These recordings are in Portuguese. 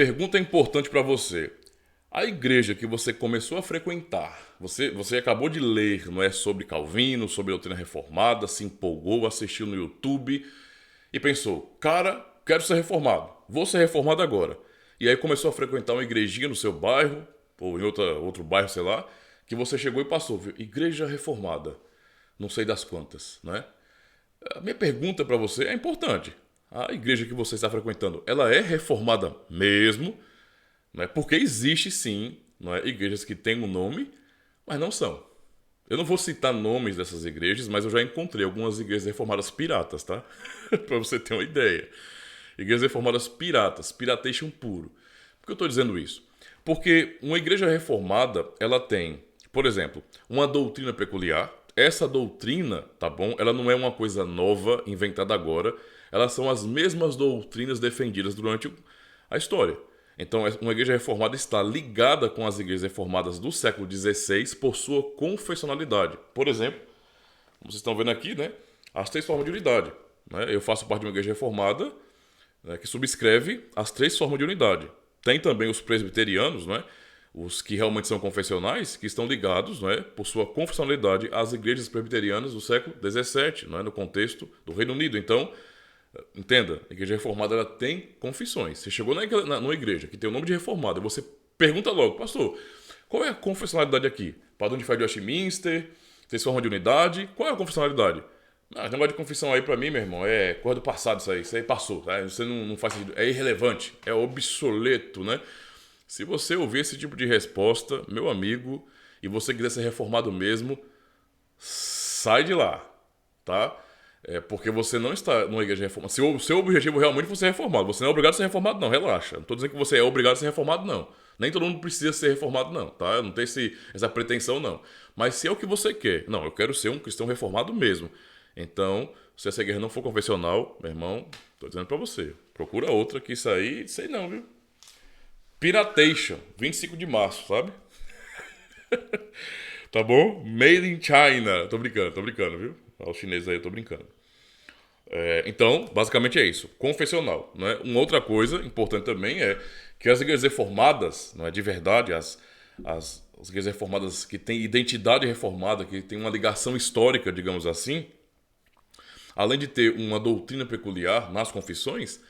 Pergunta importante para você. A igreja que você começou a frequentar, você acabou de ler, não é, sobre Calvino, sobre a doutrina reformada, se empolgou, assistiu no YouTube e pensou, cara, quero ser reformado, vou ser reformado agora. E aí começou a frequentar uma igrejinha no seu bairro, ou em outro bairro, sei lá, que você chegou e passou, viu? Igreja reformada, não sei das quantas, né? A minha pergunta para você é importante. A igreja que você está frequentando, ela é reformada mesmo? Né? Porque existe sim, não é, igrejas que têm um nome, mas não são. Eu não vou citar nomes dessas igrejas, mas eu já encontrei algumas igrejas reformadas piratas, tá? Para você ter uma ideia. Igrejas reformadas piratas, piratation puro. Por que eu estou dizendo isso? Porque uma igreja reformada, ela tem, por exemplo, uma doutrina peculiar. Essa doutrina, tá bom? Ela não é uma coisa nova, inventada agora. Elas são as mesmas doutrinas defendidas durante a história. Então, uma igreja reformada está ligada com as igrejas reformadas do século XVI por sua confessionalidade. Por exemplo, como vocês estão vendo aqui, né, as três formas de unidade. Né? Eu faço parte de uma igreja reformada, né, que subscreve as três formas de unidade. Tem também os presbiterianos, né, os que realmente são confessionais, que estão ligados, né, por sua confessionalidade às igrejas presbiterianas do século XVII, né, no contexto do Reino Unido. Então, entenda, a igreja reformada ela tem confissões. Você chegou numa igreja que tem o nome de reformada e você pergunta logo, pastor, qual é a confessionalidade aqui? Padrão de fé de Westminster, três formas de unidade, qual é a confessionalidade? Ah, esse negócio de confissão aí pra mim, meu irmão, é coisa do passado isso aí passou, tá? Você não faz sentido, é irrelevante, é obsoleto, né? Se você ouvir esse tipo de resposta, meu amigo, e você quiser ser reformado mesmo, sai de lá, tá? É porque você não está numa igreja reformada. Se o seu objetivo realmente for ser reformado, você não é obrigado a ser reformado, não, relaxa. Não estou dizendo que você é obrigado a ser reformado, não. Nem todo mundo precisa ser reformado, não, tá? Eu não tenho essa pretensão, não. Mas se é o que você quer, não, eu quero ser um cristão reformado mesmo. Então, se essa igreja não for confessional, meu irmão, estou dizendo para você, procura outra que isso aí, sei não, viu? Piratation, 25 de março, sabe? Tá bom? Made in China. Tô brincando, viu? Os chineses aí, eu tô brincando. Então, basicamente é isso. Confessional. Não é? Uma outra coisa importante também é que as igrejas reformadas, não é de verdade, as igrejas reformadas que têm identidade reformada, que têm uma ligação histórica, digamos assim, além de ter uma doutrina peculiar nas confissões,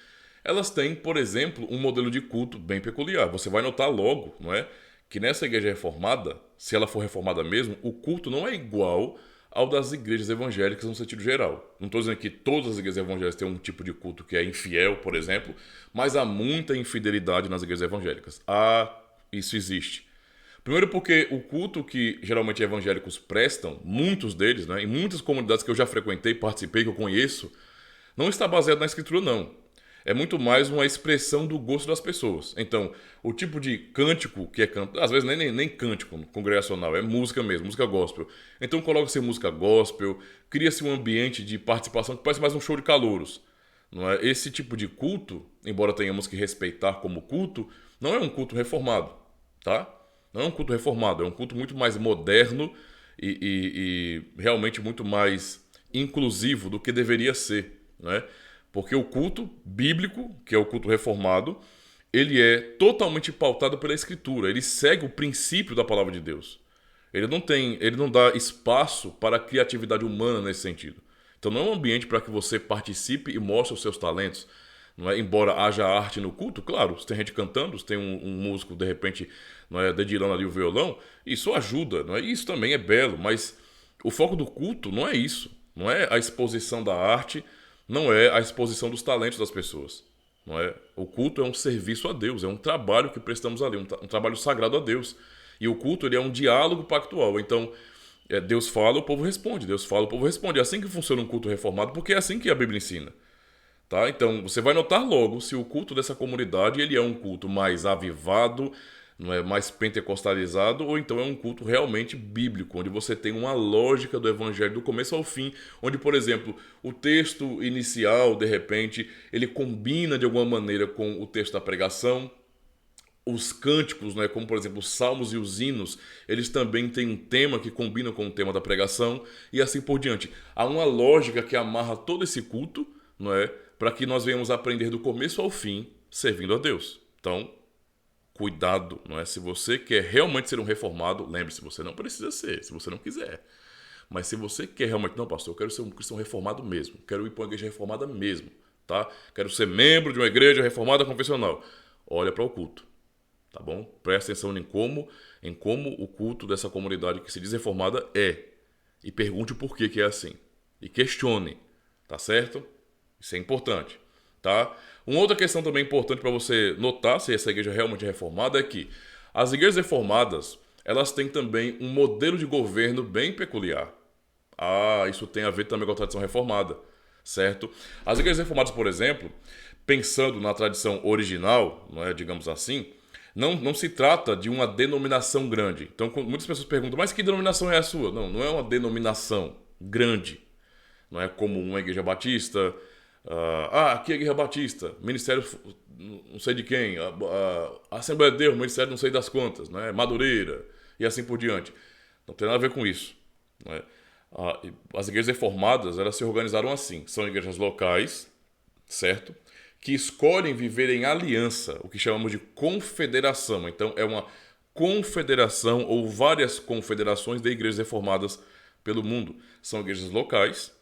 elas têm, por exemplo, um modelo de culto bem peculiar. Você vai notar logo, não é, que nessa igreja reformada, se ela for reformada mesmo, o culto não é igual ao das igrejas evangélicas no sentido geral. Não estou dizendo que todas as igrejas evangélicas têm um tipo de culto que é infiel, por exemplo, mas há muita infidelidade nas igrejas evangélicas. Isso existe. Primeiro porque o culto que geralmente evangélicos prestam, muitos deles, né, em muitas comunidades que eu já frequentei, participei, que eu conheço, não está baseado na escritura, não. É muito mais uma expressão do gosto das pessoas. Então, o tipo de cântico que é cantado, às vezes nem cântico congregacional, é música mesmo, música gospel. Então, coloca-se música gospel, cria-se um ambiente de participação que parece mais um show de calouros. Não é? Esse tipo de culto, embora tenhamos que respeitar como culto, não é um culto reformado, tá? Não é um culto reformado, é um culto muito mais moderno e realmente muito mais inclusivo do que deveria ser, né? Porque o culto bíblico, que é o culto reformado, ele é totalmente pautado pela Escritura. Ele segue o princípio da palavra de Deus. Ele não dá espaço para a criatividade humana nesse sentido. Então não é um ambiente para que você participe e mostre os seus talentos. Não é? Embora haja arte no culto, claro, se tem gente cantando, se tem um músico, de repente, não é, dedilhando ali o violão, isso ajuda, não é? Isso também é belo, mas o foco do culto não é isso. Não é a exposição da arte, não é a exposição dos talentos das pessoas. Não é? O culto é um serviço a Deus, é um trabalho que prestamos ali, um trabalho sagrado a Deus. E o culto ele é um diálogo pactual. Então, Deus fala, o povo responde. Deus fala, o povo responde. É assim que funciona um culto reformado, porque é assim que a Bíblia ensina. Tá? Então, você vai notar logo se o culto dessa comunidade ele é um culto mais avivado, não é mais pentecostalizado, ou então é um culto realmente bíblico, onde você tem uma lógica do evangelho do começo ao fim, onde, por exemplo, o texto inicial, de repente, ele combina de alguma maneira com o texto da pregação. Os cânticos, né, como por exemplo os salmos e os hinos, eles também têm um tema que combina com o tema da pregação e assim por diante. Há uma lógica que amarra todo esse culto, não é, para que nós venhamos aprender do começo ao fim servindo a Deus. Então, cuidado, não é? Se você quer realmente ser um reformado, lembre-se, você não precisa ser, se você não quiser. Mas se você quer realmente, não, pastor, eu quero ser um cristão reformado mesmo, quero ir para uma igreja reformada mesmo, tá? Quero ser membro de uma igreja reformada confessional. Olha para o culto, tá bom? Presta atenção em como o culto dessa comunidade que se diz reformada é. E pergunte o porquê que é assim. E questione, tá certo? Isso é importante, tá? Uma outra questão também importante para você notar se essa igreja realmente é reformada é que as igrejas reformadas, elas têm também um modelo de governo bem peculiar. Ah, isso tem a ver também com a tradição reformada, certo? As igrejas reformadas, por exemplo, pensando na tradição original, não é, digamos assim, não se trata de uma denominação grande. Então, muitas pessoas perguntam, mas que denominação é a sua? Não é uma denominação grande. Não é como uma igreja batista. Aqui é a igreja batista, ministério não sei de quem, a Assembleia de Deus, ministério não sei das quantas, né? Madureira e assim por diante. Não tem nada a ver com isso. Não é? As igrejas reformadas, elas se organizaram assim. São igrejas locais, certo? Que escolhem viver em aliança, o que chamamos de confederação. Então, é uma confederação ou várias confederações de igrejas reformadas pelo mundo. São igrejas locais.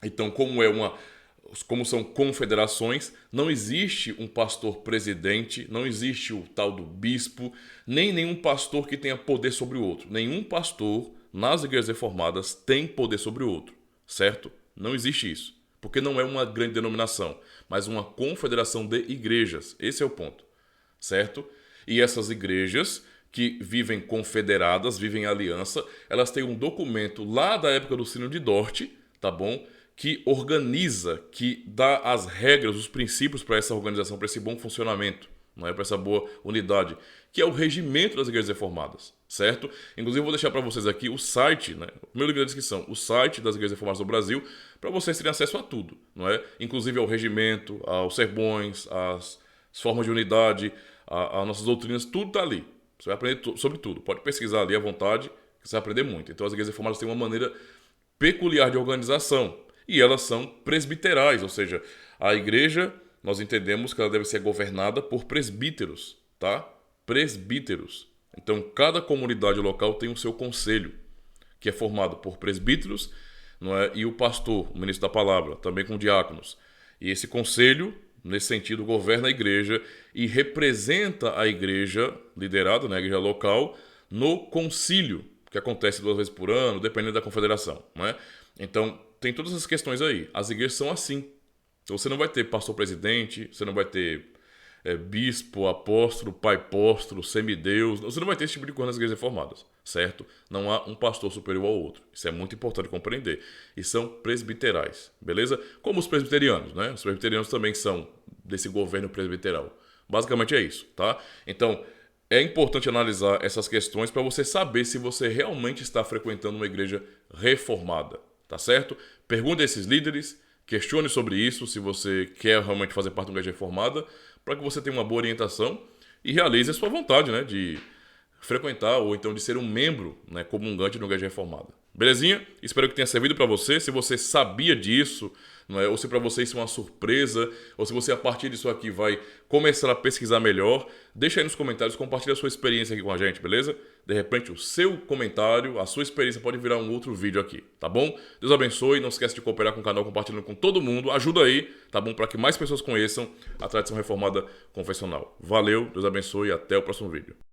Então, como são confederações, não existe um pastor presidente, não existe o tal do bispo, nem nenhum pastor que tenha poder sobre o outro. Nenhum pastor nas igrejas reformadas tem poder sobre o outro, certo? Não existe isso, porque não é uma grande denominação, mas uma confederação de igrejas. Esse é o ponto, certo? E essas igrejas que vivem confederadas, vivem em aliança, elas têm um documento lá da época do Sínodo de Dort, tá bom? Que organiza, que dá as regras, os princípios para essa organização, para esse bom funcionamento, não é? Para essa boa unidade, que é o regimento das igrejas reformadas, certo? Inclusive, eu vou deixar para vocês aqui o site, né? O meu link na descrição, o site das igrejas reformadas do Brasil, para vocês terem acesso a tudo, não é? Inclusive ao regimento, aos sermões, às formas de unidade, às nossas doutrinas, tudo está ali. Você vai aprender sobre tudo. Pode pesquisar ali à vontade, que você vai aprender muito. Então, as igrejas reformadas têm uma maneira peculiar de organização. E elas são presbiterais, ou seja, a igreja, nós entendemos que ela deve ser governada por presbíteros, tá? Presbíteros. Então, cada comunidade local tem o seu conselho, que é formado por presbíteros, não é? E o pastor, o ministro da palavra, também com diáconos. E esse conselho, nesse sentido, governa a igreja e representa a igreja liderada, né, a igreja local, no concílio, que acontece 2 vezes por ano, dependendo da confederação, não é? Então, tem todas essas questões aí. As igrejas são assim. Então você não vai ter pastor-presidente, você não vai ter bispo, apóstolo, pai-apóstolo, semideus. Você não vai ter esse tipo de coisa nas igrejas reformadas, certo? Não há um pastor superior ao outro. Isso é muito importante compreender. E são presbiterais, beleza? Como os presbiterianos, né? Os presbiterianos também são desse governo presbiteral. Basicamente é isso, tá? Então, é importante analisar essas questões para você saber se você realmente está frequentando uma igreja reformada. Tá certo? Pergunte a esses líderes, questione sobre isso, se você quer realmente fazer parte de uma igreja reformada, para que você tenha uma boa orientação e realize a sua vontade, né, de frequentar ou então de ser um membro, né, comungante de uma igreja reformada. Belezinha? Espero que tenha servido para você. Se você sabia disso, não é? Ou se para você isso é uma surpresa, ou se você a partir disso aqui vai começar a pesquisar melhor, deixa aí nos comentários, compartilha a sua experiência aqui com a gente, beleza? De repente o seu comentário, a sua experiência pode virar um outro vídeo aqui, tá bom? Deus abençoe, não esquece de cooperar com o canal, compartilhando com todo mundo, ajuda aí, tá bom? Para que mais pessoas conheçam a tradição reformada confessional. Valeu, Deus abençoe e até o próximo vídeo.